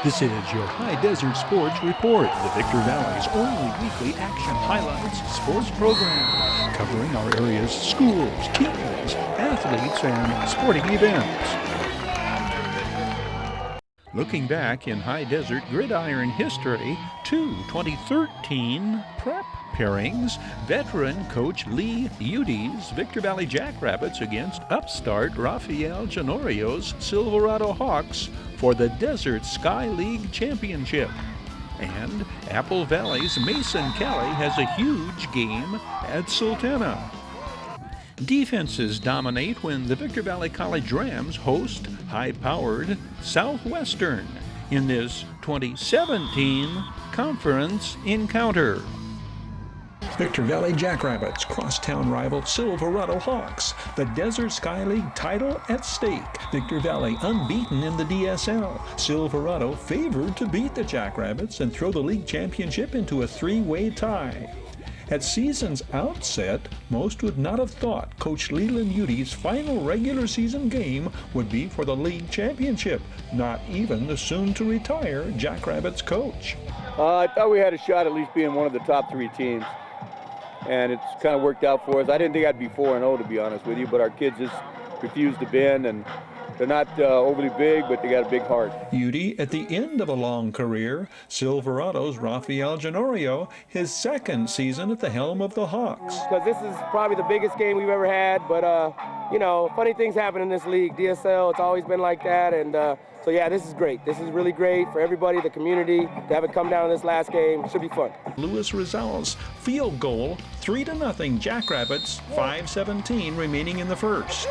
This is your High Desert Sports Report, the Victor Valley's only weekly action highlights sports program, covering our area's schools, teams, athletes, and sporting events. Looking back in High Desert Gridiron history, 2013 prep pairings, veteran coach Leland Eudy's Victor Valley Jackrabbits against upstart Rafael Ginorio's Silverado Hawks for the Desert Sky League Championship. And Apple Valley's Mason Kelly has a huge game at Sultana. Defenses dominate when the Victor Valley College Rams host high-powered Southwestern in this 2017 conference encounter. Victor Valley Jackrabbits crosstown rival Silverado Hawks. The Desert Sky League title at stake. Victor Valley unbeaten in the DSL. Silverado favored to beat the Jackrabbits and throw the league championship into a three-way tie. At season's outset, most would not have thought Coach Leland Eudy's final regular season game would be for the league championship, not even the soon-to-retire Jackrabbits coach. I thought we had a shot at least being one of the top three teams, and it's kind of worked out for us. I didn't think I'd be 4-0, to be honest with you, but our kids just refuse to bend, and they're not overly big, but they got a big heart. Eudy at the end of a long career, Silverado's Rafael Ginorio, his second season at the helm of the Hawks. Because this is probably the biggest game we've ever had, but, you know, funny things happen in this league. DSL, it's always been like that, and so, yeah, this is great. This is really great for everybody, the community, to have it come down in this last game. It should be fun. Luis Rizal's field goal, 3-0 Jackrabbits, 5:17 remaining in the first.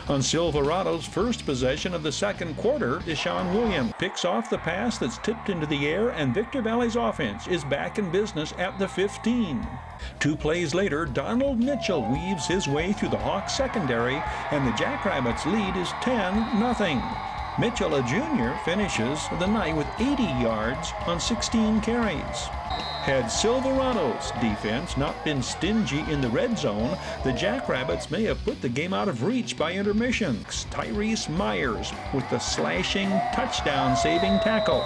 On Silverado's first possession of the second quarter, Deshaun Williams picks off the pass that's tipped into the air, and Victor Valley's offense is back in business at the 15. 2 plays later, Donald Mitchell weaves his way through the Hawks secondary, and the Jackrabbits lead is 10-0. Mitchell, a junior, finishes the night with 80 yards on 16 carries. Had Silverado's defense not been stingy in the red zone, the Jackrabbits may have put the game out of reach by intermission. Tyrese Myers with the slashing touchdown-saving tackle.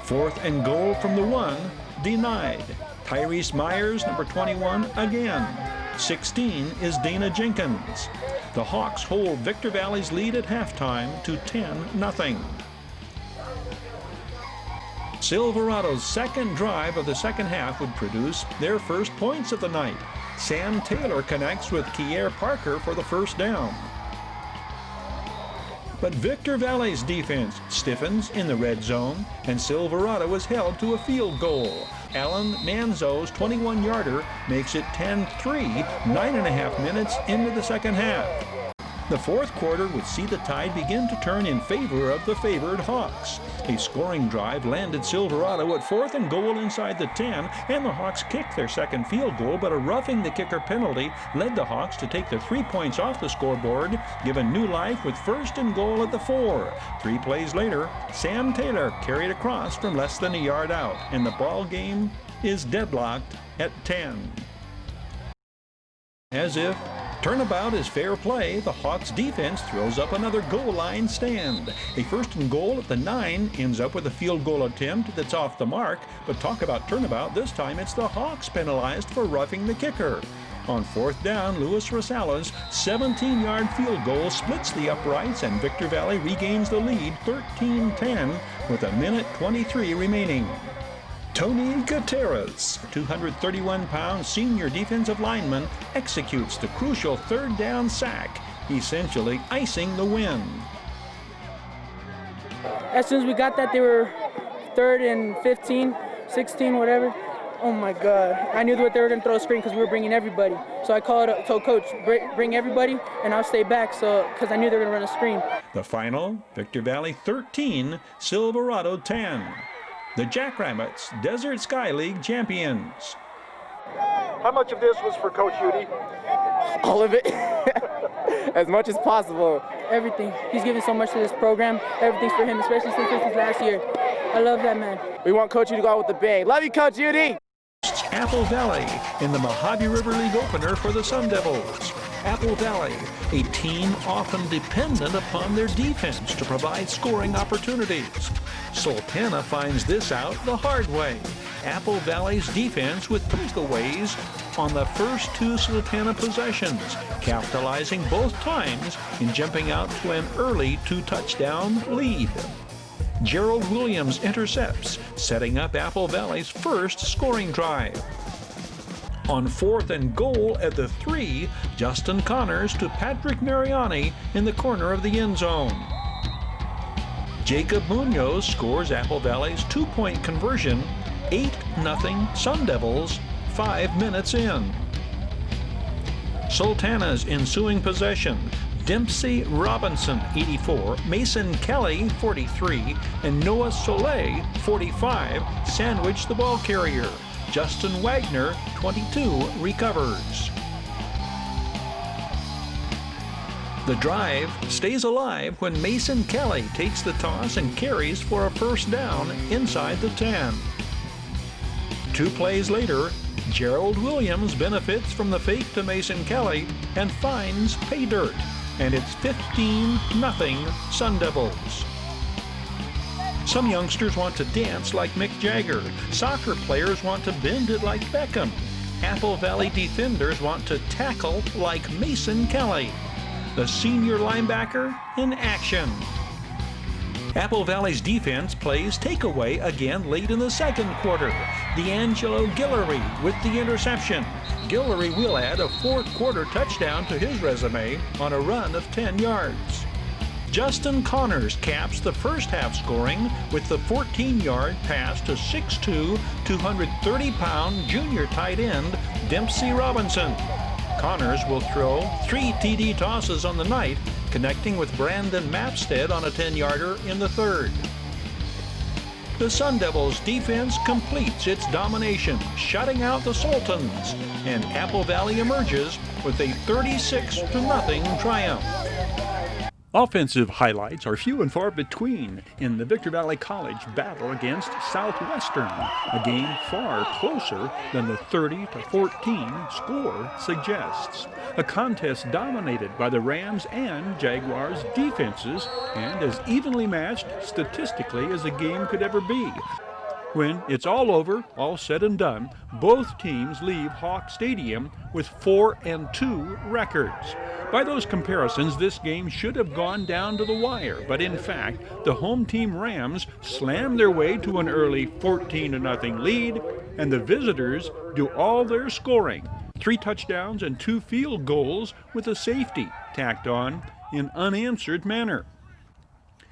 4th and goal from the 1, denied. Tyrese Myers, number 21, again. 16 is Dana Jenkins. The Hawks hold Victor Valley's lead at halftime to 10-0. Silverado's second drive of the second half would produce their first points of the night. Sam Taylor connects with Kier Parker for the first down. But Victor Valley's defense stiffens in the red zone, and Silverado is held to a field goal. Alan Manzo's 21-yarder makes it 10-3, 9.5 minutes into the second half. The fourth quarter would see the tide begin to turn in favor of the favored Hawks. A scoring drive landed Silverado at 4th and goal inside the 10, and the Hawks kicked their second field goal, but a roughing the kicker penalty led the Hawks to take the 3 points off the scoreboard, given new life with 1st and goal at the 4. 3 plays later, Sam Taylor carried across from less than a yard out, and the ball game is deadlocked at 10. As if turnabout is fair play, the Hawks defense throws up another goal line stand. A 1st and goal at the 9 ends up with a field goal attempt that's off the mark, but talk about turnabout, this time it's the Hawks penalized for roughing the kicker. On 4th down, Luis Rosales' 17-yard field goal splits the uprights, and Victor Valley regains the lead 13-10 with 1:23 remaining. Tony Gutierrez, 231-pound senior defensive lineman, executes the crucial 3rd down sack, essentially icing the win. As soon as we got that, they were 3rd and 15, 16, whatever. Oh my God. I knew that they were going to throw a screen because we were bringing everybody. So I told Coach, bring everybody, and I'll stay back because I knew they were going to run a screen. The final, Victor Valley 13, Silverado 10. The Jackrabbits, Desert Sky League champions. How much of this was for Coach Eudy? All of it. As much as possible. Everything. He's given so much to this program. Everything's for him, especially since this is last year. I love that man. We want Coach Eudy to go out with the bang. Love you, Coach Eudy! Apple Valley in the Mojave River League opener for the Sun Devils. Apple Valley, a team often dependent upon their defense to provide scoring opportunities. Sultana finds this out the hard way. Apple Valley's defense with takeaways on the first two Sultana possessions, capitalizing both times in jumping out to an early 2-touchdown lead. Gerald Williams intercepts, setting up Apple Valley's first scoring drive. On 4th and goal at the 3, Justin Connors to Patrick Mariani in the corner of the end zone. Jacob Munoz scores Apple Valley's 2-point conversion, 8-0 Sun Devils, 5 minutes in. Sultana's ensuing possession, Dempsey Robinson, 84, Mason Kelly, 43, and Noah Soleil, 45, sandwich the ball carrier. Justin Wagner, 22, recovers. The drive stays alive when Mason Kelly takes the toss and carries for a first down inside the 10. 2 plays later, Gerald Williams benefits from the fake to Mason Kelly and finds pay dirt, and it's 15-0 Sun Devils. Some youngsters want to dance like Mick Jagger. Soccer players want to bend it like Beckham. Apple Valley defenders want to tackle like Mason Kelly, the senior linebacker in action. Apple Valley's defense plays takeaway again late in the second quarter. D'Angelo Guillory with the interception. Guillory will add a fourth-quarter touchdown to his resume on a run of 10 yards. Justin Connors caps the first half scoring with the 14-yard pass to 6'2", 230-pound junior tight end Dempsey Robinson. Connors will throw 3 TD tosses on the night, connecting with Brandon Mapstead on a 10-yarder in the third. The Sun Devils defense completes its domination, shutting out the Sultans, and Apple Valley emerges with a 36-0 triumph. Offensive highlights are few and far between in the Victor Valley College battle against Southwestern, a game far closer than the 30-14 score suggests. A contest dominated by the Rams and Jaguars defenses and as evenly matched statistically as a game could ever be. When it's all over, all said and done, both teams leave Hawk Stadium with 4-2 records. By those comparisons, this game should have gone down to the wire, but in fact, the home team Rams slammed their way to an early 14-0 lead, and the visitors do all their scoring, 3 touchdowns and 2 field goals with a safety tacked on in unanswered manner.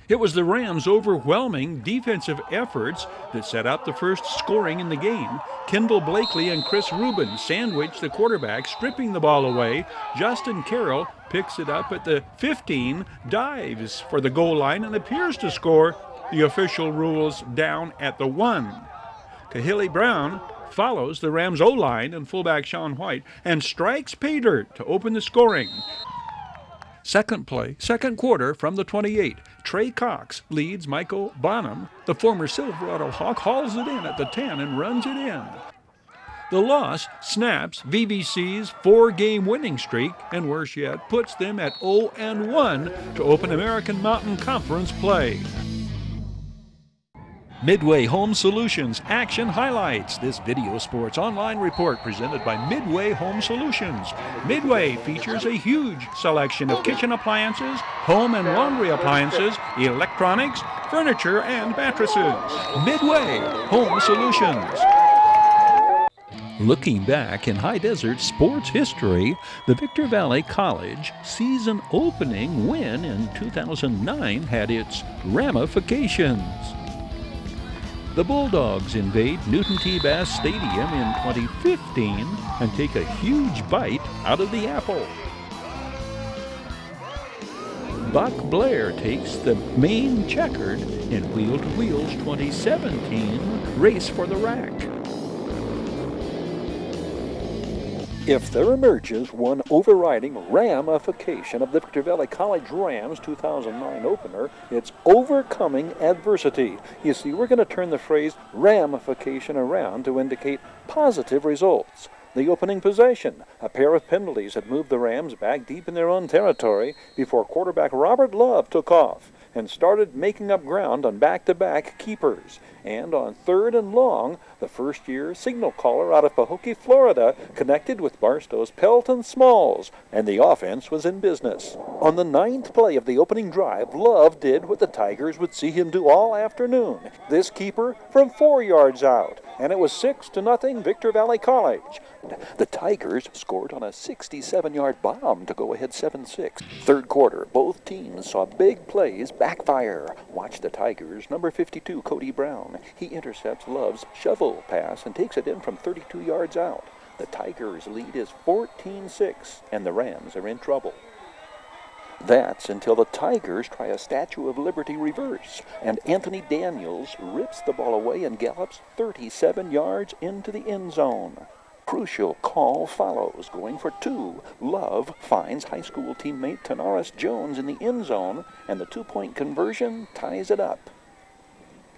It was the Rams' overwhelming defensive efforts that set up the first scoring in the game. Kendall Blakely and Chris Rubin sandwich the quarterback, stripping the ball away. Justin Carroll picks it up at the 15, dives for the goal line, and appears to score. The official rules down at the 1. Kahili Brown follows the Rams' O-line and fullback Sean White and strikes pay dirt to open the scoring. Second play, second quarter from the 28. Trey Cox leads Michael Bonham. The former Silverado Hawk hauls it in at the 10 and runs it in. The loss snaps VVC's 4-game winning streak, and worse yet, puts them at 0-1 to open American Mountain Conference play. Midway Home Solutions Action Highlights. This video sports online report presented by Midway Home Solutions. Midway features a huge selection of kitchen appliances, home and laundry appliances, electronics, furniture, and mattresses. Midway Home Solutions. Looking back in high desert sports history, the Victor Valley College season opening win in 2009 had its ramifications. The Bulldogs invade Newton T. Bass Stadium in 2015 and take a huge bite out of the apple. Buck Blair takes the main checkered in Wheel to Wheels 2017 Race for the Rack. If there emerges one overriding ramification of the Victor Valley College Rams 2009 opener, it's overcoming adversity. You see, we're going to turn the phrase ramification around to indicate positive results. The opening possession, a pair of penalties had moved the Rams back deep in their own territory before quarterback Robert Love took off. and started making up ground on back-to-back keepers. And on 3rd and long, the first-year signal caller out of Pahokee, Florida, connected with Barstow's Pelton Smalls, and the offense was in business. On the 9th play of the opening drive, Love did what the Tigers would see him do all afternoon. This keeper from 4 yards out, and it was 6-0 Victor Valley College. The Tigers scored on a 67-yard bomb to go ahead 7-6. Third quarter, both teams saw big plays backfire. Watch the Tigers, number 52, Cody Brown. He intercepts Love's shovel pass and takes it in from 32 yards out. The Tigers' lead is 14-6, and the Rams are in trouble. That's until the Tigers try a Statue of Liberty reverse, and Anthony Daniels rips the ball away and gallops 37 yards into the end zone. Crucial call follows, going for 2. Love finds high school teammate Tanaris Jones in the end zone, and the 2-point conversion ties it up.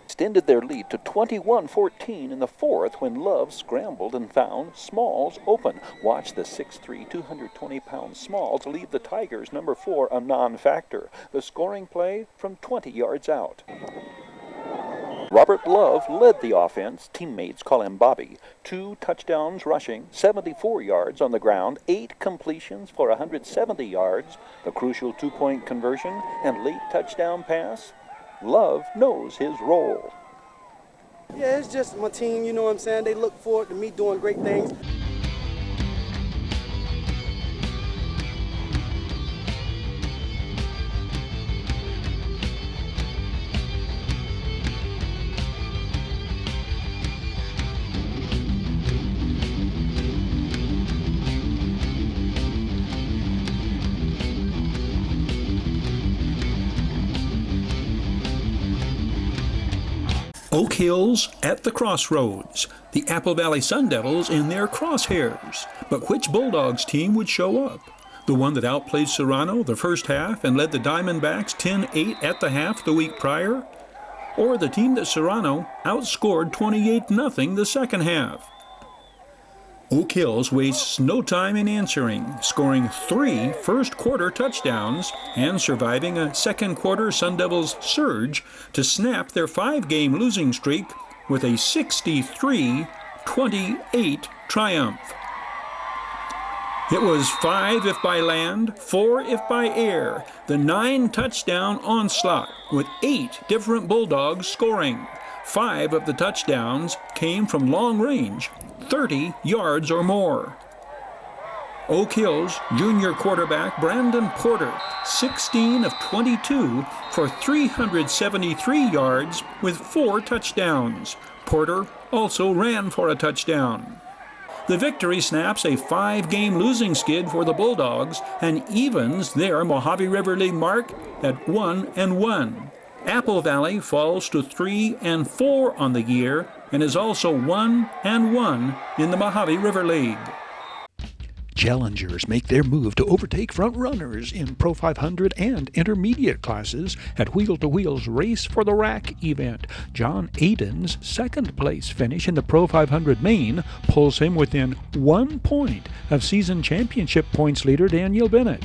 Extended their lead to 21-14 in the 4th when Love scrambled and found Smalls open. Watch the 6'3", 220-pound Smalls leave the Tigers' number 4 a non-factor. The scoring play from 20 yards out. Robert Love led the offense. Teammates call him Bobby. 2 touchdowns rushing, 74 yards on the ground, 8 completions for 170 yards, the crucial 2-point conversion, and late touchdown pass. Love knows his role. Yeah, it's just my team, you know what I'm saying? They look forward to me doing great things. Oak Hills at the crossroads. The Apple Valley Sun Devils in their crosshairs. But which Bulldogs team would show up? The one that outplayed Serrano the first half and led the Diamondbacks 10-8 at the half the week prior? Or the team that Serrano outscored 28-0 the second half? Oak Hills wastes no time in answering, scoring 3 first-quarter touchdowns and surviving a second-quarter Sun Devils surge to snap their 5-game losing streak with a 63-28 triumph. It was 5 if by land, 4 if by air, the 9-touchdown onslaught with 8 different Bulldogs scoring. 5 of the touchdowns came from long range, 30 yards or more. Oak Hills junior quarterback Brandon Porter, 16 of 22 for 373 yards with 4 touchdowns. Porter also ran for a touchdown. The victory snaps a 5-game losing skid for the Bulldogs and evens their Mojave River League mark at 1-1. Apple Valley falls to 3-4 on the year and is also 1-1 in the Mojave River League. Challengers make their move to overtake front-runners in Pro 500 and intermediate classes at Wheel to Wheel's Race for the Rack event. John Aiden's second-place finish in the Pro 500 main pulls him within 1 point of season championship points leader Daniel Bennett.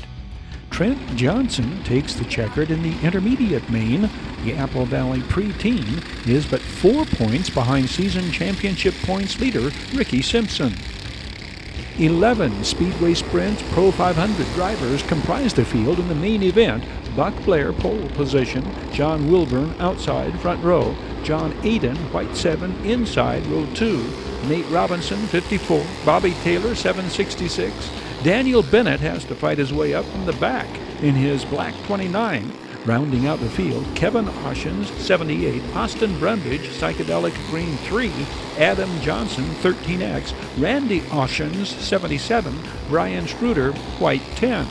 Trent Johnson takes the checkered in the intermediate main. The Apple Valley pre-team is but 4 points behind season championship points leader Ricky Simpson. 11 Speedway Sprints Pro 500 drivers comprise the field in the main event. Buck Blair pole position, John Wilburn outside front row, John Aiden white 7 inside row 2, Nate Robinson 54, Bobby Taylor 766. Daniel Bennett has to fight his way up from the back in his black 29. Rounding out the field, Kevin Oshins, 78, Austin Brundage, Psychedelic Green 3, Adam Johnson, 13X, Randy Oshins, 77, Brian Struder, white 10.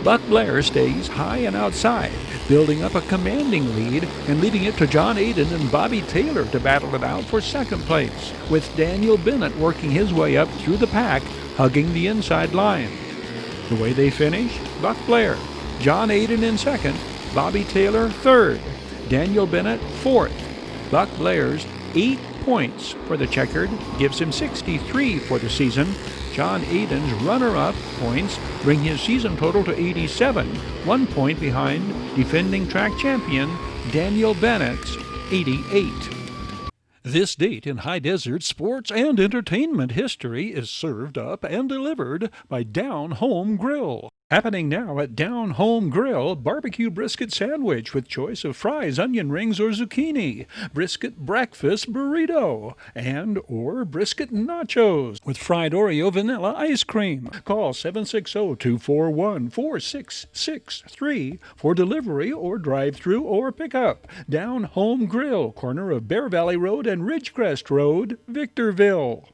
Buck Blair stays high and outside, building up a commanding lead and leaving it to John Aiden and Bobby Taylor to battle it out for second place, with Daniel Bennett working his way up through the pack, hugging the inside line. The way they finish, Buck Blair, John Aiden in second, Bobby Taylor third, Daniel Bennett fourth. Buck Blair's 8 points for the checkered gives him 63 for the season. John Aiden's runner-up points bring his season total to 87, 1 point behind defending track champion Daniel Bennett's 88. This date in high desert sports and entertainment history is served up and delivered by Down Home Grill. Happening now at Down Home Grill, barbecue brisket sandwich with choice of fries, onion rings, or zucchini, brisket breakfast burrito, and or brisket nachos with fried Oreo vanilla ice cream. Call 760-241-4663 for delivery or drive-through or pickup. Down Home Grill, corner of Bear Valley Road and Ridgecrest Road, Victorville.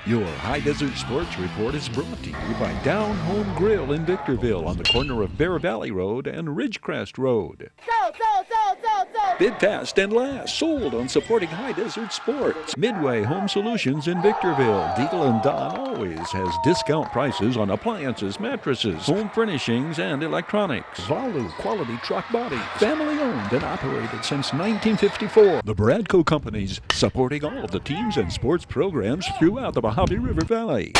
Your High Desert Sports Report is brought to you by Down Home Grill in Victorville on the corner of Bear Valley Road and Ridgecrest Road. Bid fast and last, sold on supporting High Desert Sports. Midway Home Solutions in Victorville. Deagle and Don always has discount prices on appliances, mattresses, home furnishings, and electronics. Valu Quality Truck Body. Family owned and operated since 1954. The Bradco Companies, supporting all of the teams and sports programs throughout the Mojave River Valley.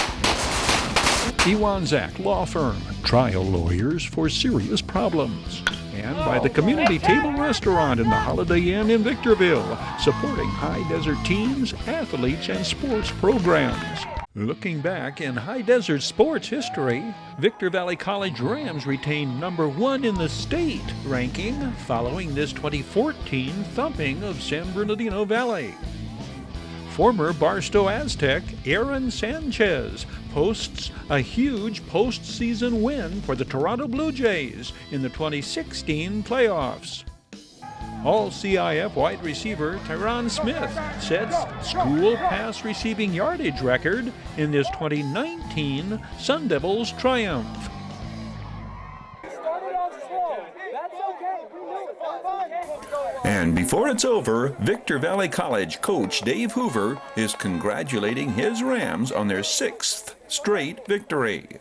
Iwanzak Law Firm, trial lawyers for serious problems. And by the Community Table Restaurant in the Holiday Inn in Victorville, supporting high desert teams, athletes, and sports programs. Looking back in high desert sports history, Victor Valley College Rams retained #1 in the state ranking following this 2014 thumping of San Bernardino Valley. Former Barstow Aztec Aaron Sanchez posts a huge postseason win for the Toronto Blue Jays in the 2016 playoffs. All-CIF wide receiver Tyron Smith sets school pass receiving yardage record in this 2019 Sun Devils triumph. And before it's over, Victor Valley College coach Dave Hoover is congratulating his Rams on their 6th straight victory.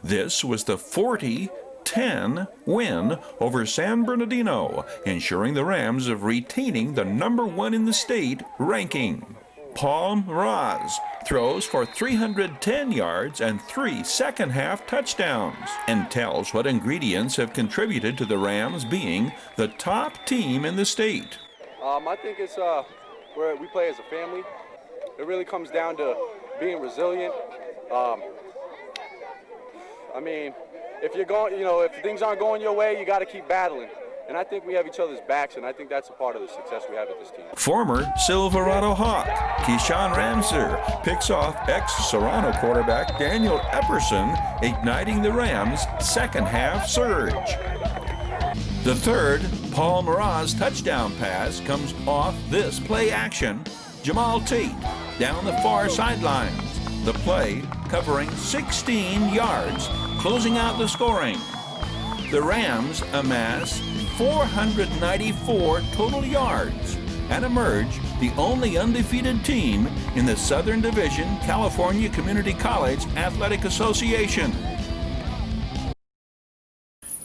This was the 40-10 win over San Bernardino, ensuring the Rams of retaining the #1 in the state ranking. Paul Raz throws for 310 yards and 3 second-half touchdowns, and tells what ingredients have contributed to the Rams being the top team in the state. I think it's where we play as a family. It really comes down to being resilient. I mean, if you're going, if things aren't going your way, you got to keep battling. And I think we have each other's backs, and I think that's a part of the success we have at this team. Former Silverado Hawk Keyshawn Ramsey picks off ex-Serrano quarterback Daniel Epperson, igniting the Rams' second-half surge. The third Paul Miraz touchdown pass comes off this play action. Jamal Tate down the far sidelines. The play covering 16 yards, closing out the scoring. The Rams amass 494 total yards and emerge the only undefeated team in the Southern Division California Community College Athletic Association.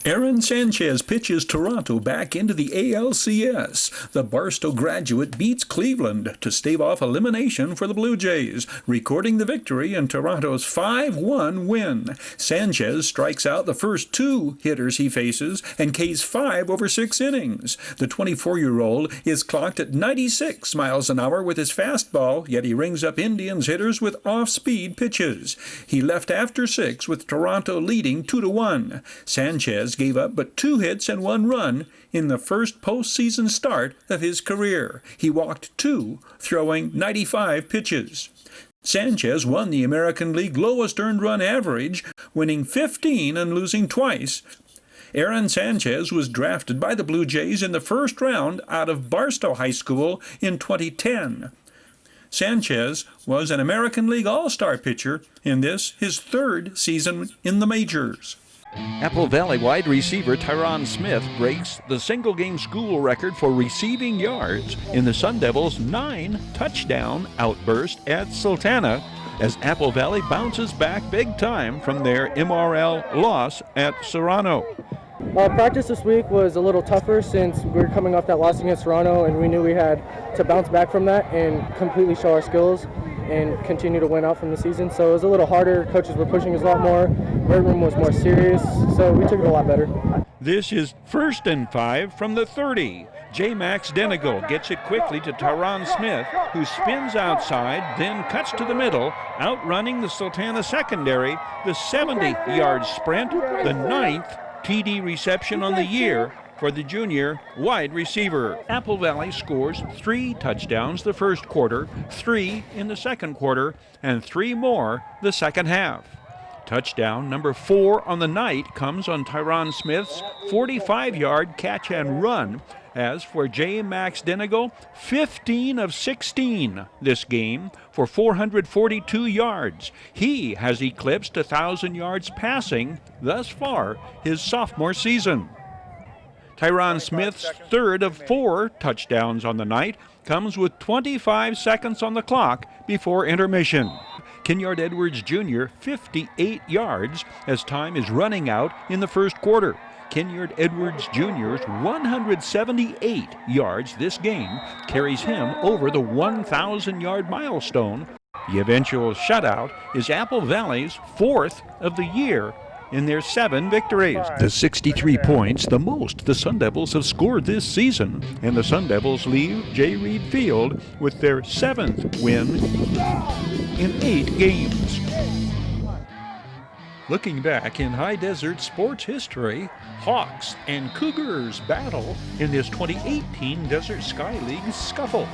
Aaron Sanchez pitches Toronto back into the ALCS. The Barstow graduate beats Cleveland to stave off elimination for the Blue Jays, recording the victory in Toronto's 5-1 win. Sanchez strikes out the first 2 hitters he faces and Ks 5 over 6 innings. The 24-year-old is clocked at 96 miles an hour with his fastball, yet he rings up Indians hitters with off-speed pitches. He left after 6 with Toronto leading 2-1. Sanchez gave up but 2 hits and 1 run in the first postseason start of his career. He walked 2, throwing 95 pitches. Sanchez won the American League lowest earned run average, winning 15 and losing twice. Aaron Sanchez was drafted by the Blue Jays in the first round out of Barstow High School in 2010. Sanchez was an American League All-Star pitcher in this, his 3rd season in the majors. Apple Valley wide receiver Tyron Smith breaks the single-game school record for receiving yards in the Sun Devils' 9-touchdown outburst at Sultana as Apple Valley bounces back big time from their MRL loss at Serrano. Practice this week was a little tougher since we were coming off that loss against Toronto, and we knew we had to bounce back from that and completely show our skills and continue to win out from the season. So it was a little harder. Coaches were pushing us a lot more. Weight room was more serious, so we took it a lot better. This is 1st and 5 from the 30. J-Max Denigal gets it quickly to Tyron Smith, who spins outside, then cuts to the middle, outrunning the Sultana secondary, the 70-yard sprint, the 9th TD reception on the year for the junior wide receiver. Apple Valley scores 3 touchdowns the first quarter, 3 in the second quarter, and 3 more the second half. Touchdown number 4 on the night comes on Tyron Smith's 45-yard catch and run. As for J. Max Denigal, 15 of 16 this game for 442 yards. He has eclipsed 1,000 yards passing thus far his sophomore season. Tyron Smith's 3rd of 4 touchdowns on the night comes with 25 seconds on the clock before intermission. Kenyon Edwards Jr. 58 yards as time is running out in the first quarter. Kenyon Edwards Jr.'s 178 yards this game carries him over the 1,000-yard milestone. The eventual shutout is Apple Valley's 4th of the year in their 7 victories. The 63 points, the most the Sun Devils have scored this season, and the Sun Devils leave J. Reed Field with their 7th win in 8 games. Looking back in high desert sports history, Hawks and Cougars battle in this 2018 Desert Sky League scuffle.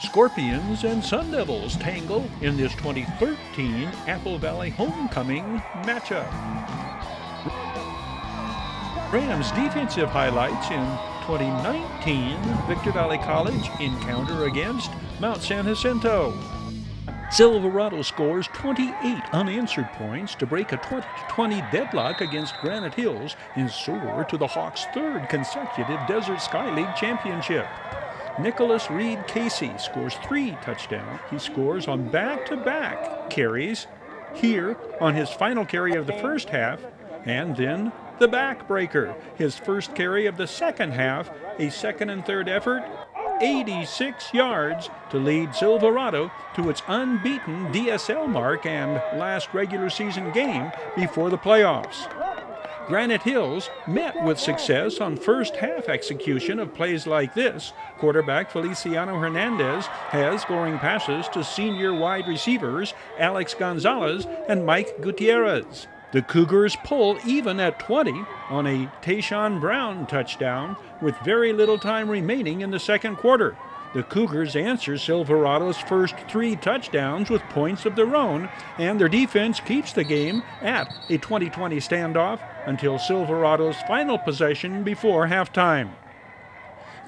Scorpions and Sun Devils tangle in this 2013 Apple Valley homecoming matchup. Rams defensive highlights in 2019 Victor Valley College encounter against Mount San Jacinto. Silverado scores 28 unanswered points to break a 20-20 deadlock against Granite Hills and soar to the Hawks' 3rd consecutive Desert Sky League championship. Nicholas Reed Casey scores 3 touchdowns. He scores on back-to-back carries here on his final carry of the first half, and then the backbreaker, his first carry of the second half, a 2nd and 3rd effort, 86 yards to lead Silverado to its unbeaten DSL mark and last regular season game before the playoffs. Granite Hills met with success on first half execution of plays like this. Quarterback Feliciano Hernandez has scoring passes to senior wide receivers Alex Gonzalez and Mike Gutierrez. The Cougars pull even at 20 on a Tayshawn Brown touchdown with very little time remaining in the second quarter. The Cougars answer Silverado's first 3 touchdowns with points of their own, and their defense keeps the game at a 20-20 standoff until Silverado's final possession before halftime.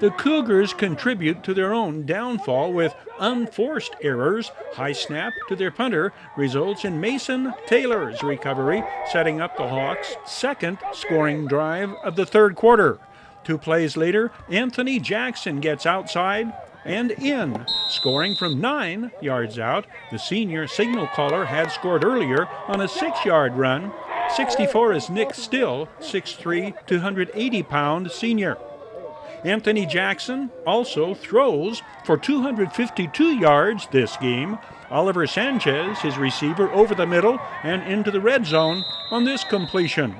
The Cougars contribute to their own downfall with unforced errors. High snap to their punter results in Mason Taylor's recovery, setting up the Hawks' 2nd scoring drive of the 3rd quarter. 2 plays later, Anthony Jackson gets outside and in, scoring from 9 yards out. The senior signal caller had scored earlier on a 6-yard run. 64 is Nick Still, 6'3", 280-pound senior. Anthony Jackson also throws for 252 yards this game. Oliver Sanchez, his receiver, over the middle and into the red zone on this completion.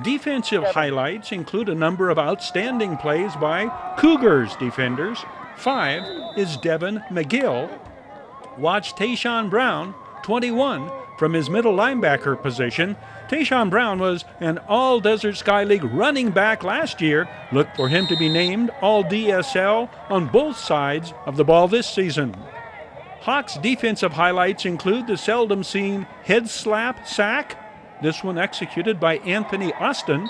Defensive highlights include a number of outstanding plays by Cougars defenders. 5 is Devin McGill. Watch Tayshawn Brown, 21, from his middle linebacker position. Tayshawn Brown was an All-Desert Sky League running back last year. Look for him to be named All-DSL on both sides of the ball this season. Hawks defensive highlights include the seldom seen head slap sack, this one executed by Anthony Austin.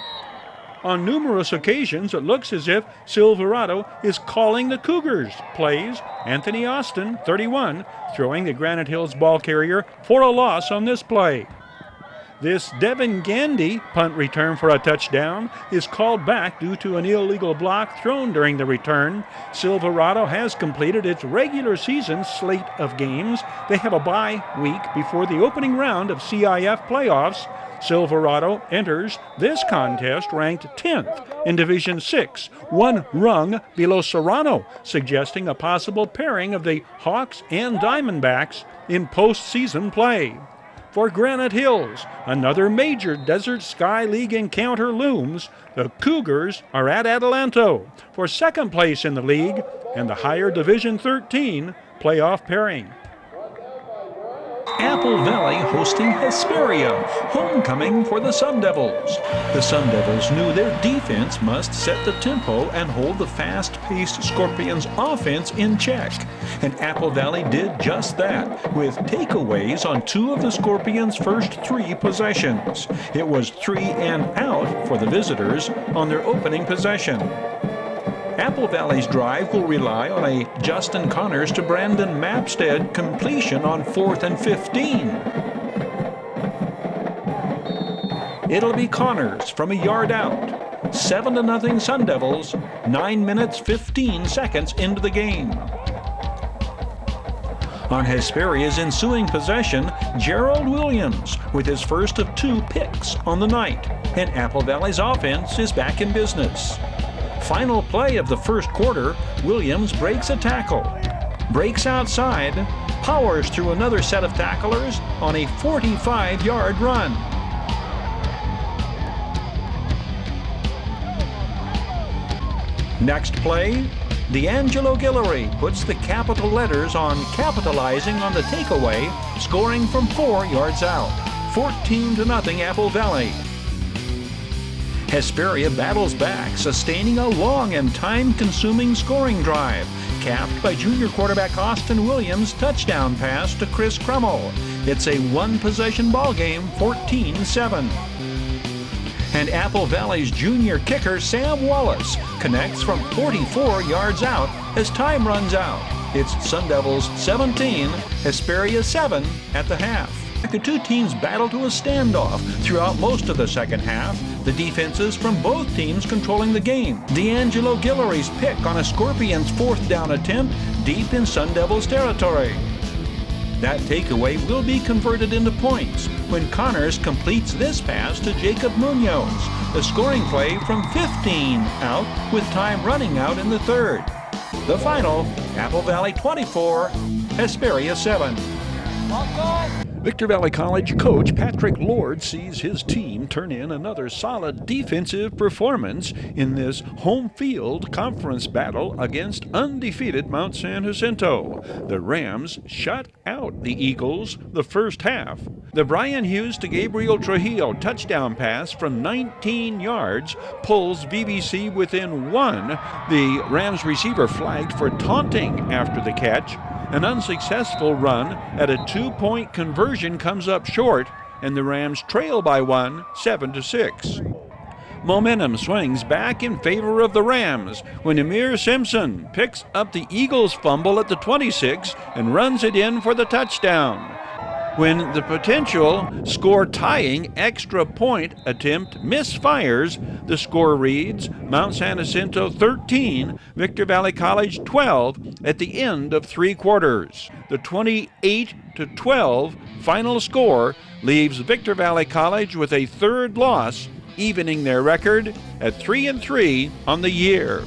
On numerous occasions, it looks as if Silverado is calling the Cougars plays. Anthony Austin, 31, throwing the Granite Hills ball carrier for a loss on this play. This Devin Gandy punt return for a touchdown is called back due to an illegal block thrown during the return. Silverado has completed its regular season slate of games. They have a bye week before the opening round of CIF playoffs. Silverado enters this contest ranked 10th in Division 6, one rung below Serrano, suggesting a possible pairing of the Hawks and Diamondbacks in postseason play. For Granite Hills, another major Desert Sky League encounter looms. The Cougars are at Adelanto for second place in the league and the higher Division 13 playoff pairing. Apple Valley hosting Hesperia, homecoming for the Sun Devils. The Sun Devils knew their defense must set the tempo and hold the fast-paced Scorpions' offense in check. And Apple Valley did just that, with takeaways on 2 of the Scorpions' first 3 possessions. It was 3 and out for the visitors on their opening possession. Apple Valley's drive will rely on a Justin Connors to Brandon Mapstead completion on 4th and 15. It'll be Connors from a yard out. 7-0 Sun Devils, 9 minutes 15 seconds into the game. On Hesperia's ensuing possession, Gerald Williams with his first of 2 picks on the night, and Apple Valley's offense is back in business. Final play of the first quarter, Williams breaks a tackle, breaks outside, powers through another set of tacklers on a 45-yard run. Next play, D'Angelo Guillory puts the capital letters on capitalizing on the takeaway, scoring from 4 yards out. 14-0 Apple Valley. Hesperia battles back, sustaining a long and time-consuming scoring drive, capped by junior quarterback Austin Williams' touchdown pass to Chris Crummell. It's a one-possession ballgame, 14-7. And Apple Valley's junior kicker Sam Wallace connects from 44 yards out as time runs out. It's Sun Devils 17, Hesperia 7 at the half. The 2 teams battle to a standoff throughout most of the second half, the defenses from both teams controlling the game. D'Angelo Guillory's pick on a Scorpions 4th down attempt deep in Sun Devils territory. That takeaway will be converted into points when Connors completes this pass to Jacob Munoz, the scoring play from 15 out with time running out in the 3rd. The final, Apple Valley 24, Hesperia 7. Victor Valley College coach Patrick Lord sees his team turn in another solid defensive performance in this home field conference battle against undefeated Mount San Jacinto. The Rams shut out the Eagles the first half. The Brian Hughes to Gabriel Trujillo touchdown pass from 19 yards pulls VVC within 1. The Rams receiver flagged for taunting after the catch. An unsuccessful run at a 2-point conversion comes up short, and the Rams trail by 1, 7-6. Momentum swings back in favor of the Rams when Amir Simpson picks up the Eagles' fumble at the 26 and runs it in for the touchdown. When the potential score-tying extra point attempt misfires, the score reads Mount San Jacinto 13, Victor Valley College 12 at the end of 3 quarters. The 28-12 final score leaves Victor Valley College with a 3rd loss, evening their record at 3-3 on the year.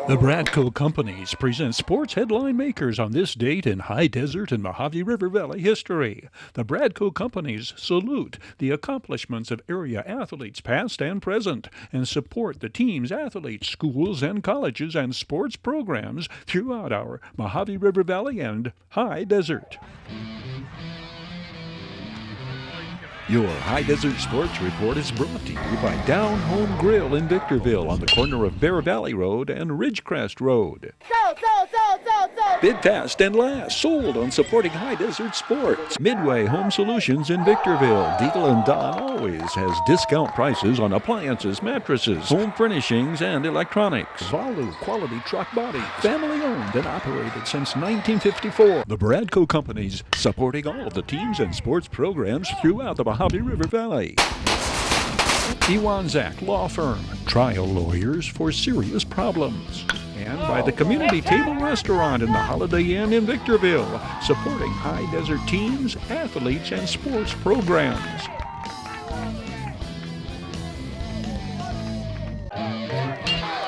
The Bradco Companies present sports headline makers on this date in High Desert and Mojave River Valley history. The Bradco Companies salute the accomplishments of area athletes past and present and support the teams, athletes, schools, and colleges and sports programs throughout our Mojave River Valley and High Desert. Your High Desert Sports Report is brought to you by Down Home Grill in Victorville on the corner of Bear Valley Road and Ridgecrest Road. Bid fast and last, sold on supporting High Desert Sports. Midway Home Solutions in Victorville. Deal & Don always has discount prices on appliances, mattresses, home furnishings, and electronics. Valu Quality Truck Body. Family owned and operated since 1954. The Bradco Companies supporting all of the teams and sports programs throughout the Mojave River Valley. Iwanzak Law Firm, trial lawyers for serious problems. And by the Community Table Restaurant in the Holiday Inn in Victorville, supporting High Desert teams, athletes, and sports programs.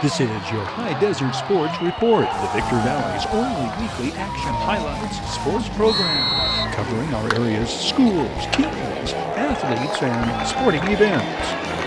This is your High Desert Sports Report, the Victor Valley's only weekly action highlights sports program, covering our area's schools, teams, athletes, and sporting events.